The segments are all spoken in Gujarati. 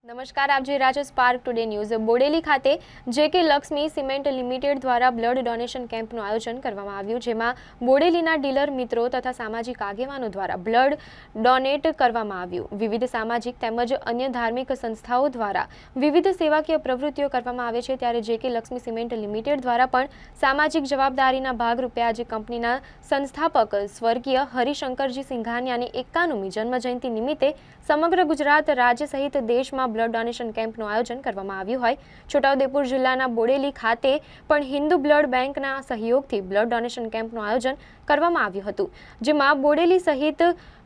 નમસ્કાર, આપ જોઈ રહ્યા છો સ્પાર્ક ટુડે ન્યૂઝ। બોડેલી ખાતે જેકે લક્ષ્મી સિમેન્ટ લિમિટેડ દ્વારા બ્લડ ડોનેશન કેમ્પનું આયોજન કરવામાં આવ્યું, જેમાં બોડેલીના ડીલર મિત્રો તથા સામાજિક આગેવાનો દ્વારા બ્લડ ડોનેટ કરવામાં આવ્યું। વિવિધ સામાજિક તેમજ અન્ય ધાર્મિક સંસ્થાઓ દ્વારા વિવિધ સેવાકીય પ્રવૃત્તિઓ કરવામાં આવે છે, ત્યારે જેકે લક્ષ્મી સિમેન્ટ લિમિટેડ દ્વારા પણ સામાજિક જવાબદારીના ભાગરૂપે આજે કંપનીના સંસ્થાપક સ્વર્ગીય હરિશંકરજી સિંઘાનિયાની 51મી જન્મજયંતિ નિમિત્તે સમગ્ર ગુજરાત રાજ્ય સહિત દેશમાં બ્લડ ડોનેશન કેમ્પનું આયોજન કરવામાં આવ્યું હોય। છોટાઉદેપુર જિલ્લાના બોડેલી ખાતે પણ હિન્દુ બ્લડ બેંકના સહયોગથી બ્લડ ડોનેશન કેમ્પનું આયોજન કરવામાં આવ્યું હતું, જેમાં બોડેલી સહિત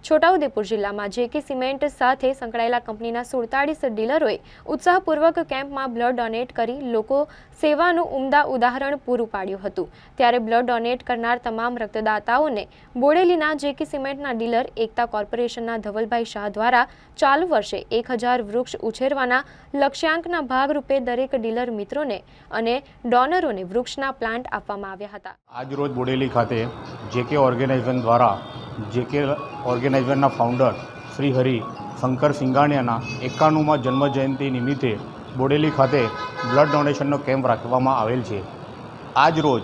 છોટાઉદેપુર જિલ્લામાં જેકે સિમેન્ટ સાથે સંકળાયેલા કંપનીના 47 ડીલરોએ ઉત્સાહપૂર્વક કેમ્પમાં બ્લડ ડોનેટ કરી લોકો સેવાનું ઉમદા ઉદાહરણ પૂરું પાડ્યું હતું। ત્યારે બ્લડ ડોનેટ કરનાર તમામ રક્તદાતાઓને બોડેલીના જેકે સિમેન્ટના ડીલર એકતા કોર્પોરેશનના ધવલભાઈ શાહ દ્વારા ચાલુ વર્ષે 1000 વૃક્ષ ઉછેરવાના લક્ષ્યાંકના ભાગરૂપે દરેક ડીલર મિત્રોને અને ડોનરોને વૃક્ષના પ્લાન્ટ આપવામાં આવ્યા હતા। આજ રોજ બોડેલી ખાતે જેકે ઓર્ગેનાઇઝેશન દ્વારા જેકે ઓર્ગેનાઇઝેશનના ફાઉન્ડર શ્રી હરિ શંકર સિંઘાનિયાના 51મા જન્મજયંતિ નિમિત્તે બોડેલી ખાતે બ્લડ ડોનેશનનો કેમ્પ રાખવામાં આવેલ છે। આજ રોજ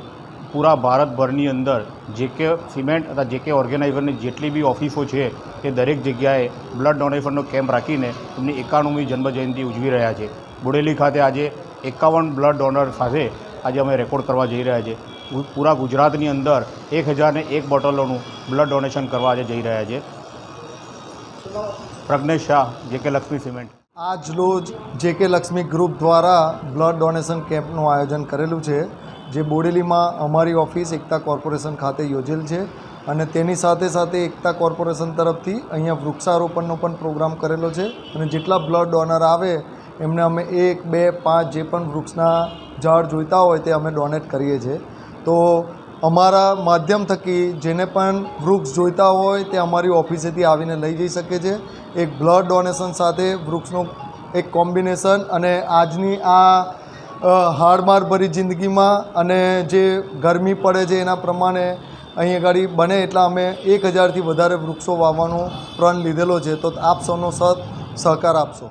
પૂરા ભારતભરની અંદર જેકે સિમેન્ટ તથા જેકે ઓર્ગેનાઇઝેશનની જેટલી બી ઓફિસો છે તે દરેક જગ્યાએ બ્લડ ડોનેશનનો કેમ્પ રાખીને એમની 51મી જન્મજયંતિ ઉજવી રહ્યા છે। બોડેલી ખાતે આજે 51 બ્લડ ડોનર સાથે આજે અમે રેકોર્ડ કરવા જઈ રહ્યા છીએ। પૂરા ગુજરાતની અંદર 1001 બોટલોનું બ્લડ ડોનેશન કરવા આજે જઈ રહ્યા છે। પ્રજ્ઞેશ શાહ, જેકે લક્ષ્મી સિમેન્ટ। આજ રોજ જેકે લક્ષ્મી ગ્રુપ દ્વારા બ્લડ ડોનેશન કેમ્પનું આયોજન કરેલું છે, જે બોડેલીમાં અમારી ઓફિસ એકતા કોર્પોરેશન ખાતે યોજેલ છે અને તેની સાથે સાથે એકતા કોર્પોરેશન તરફથી અહીંયા વૃક્ષારોપણનો પણ પ્રોગ્રામ કરેલો છે અને જેટલા બ્લડ ડોનર આવે એમને અમે 1, 2, 5 જે પણ વૃક્ષના ઝાડ જોઈતા હોય તે અમે ડોનેટ કરીએ છીએ। તો અમારા માધ્યમ થકી જેને પણ વૃક્ષ જોઈતા હોય તે અમારી ઓફિસેથી આવીને લઈ જઈ શકે છે। એક બ્લડ ડોનેશન સાથે વૃક્ષનું એક કોમ્બિનેશન અને આજની આ હાડમારભરી જિંદગીમાં અને જે ગરમી પડે છે એના પ્રમાણે અહીં આગળ બને એટલા અમે 1000થી વધારે વૃક્ષો વાવવાનો પ્રણ લીધેલો છે, તો આપ સૌનો સહકાર આપશો।